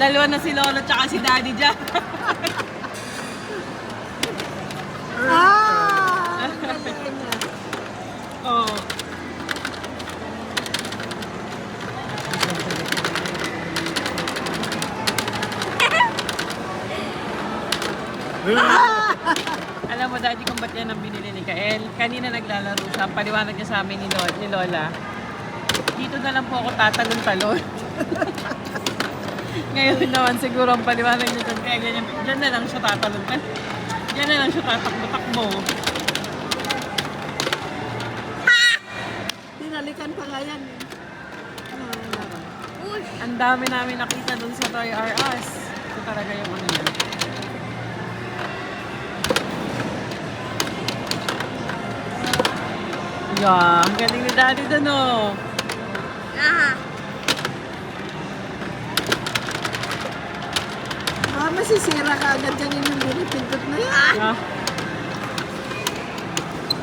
Lalo na si Lolo tsaka si Daddy dyan. Ang galing niya. Oo. Alam mo, Daddy, kung ba't yan ang binili ni Kael? Kanina naglalaro siya. Ang paliwanag niya sa amin ni Lola. Dito na lang po ako tatalon-talon. Ngayon naman siguro ang paliwanag niya dyan. Kaya ganyan, dyan na lang siya tatalon. Dyan na lang siya tatakbo-takbo. Tinalikan pa nga yan. Ang dami namin nakita dun sa Toy R Us. Ito talaga yung ano niya. Yeah, ang galing ni Daddy dun oh. Masisira ka agad dyan yung pinipindot na yan. Ah,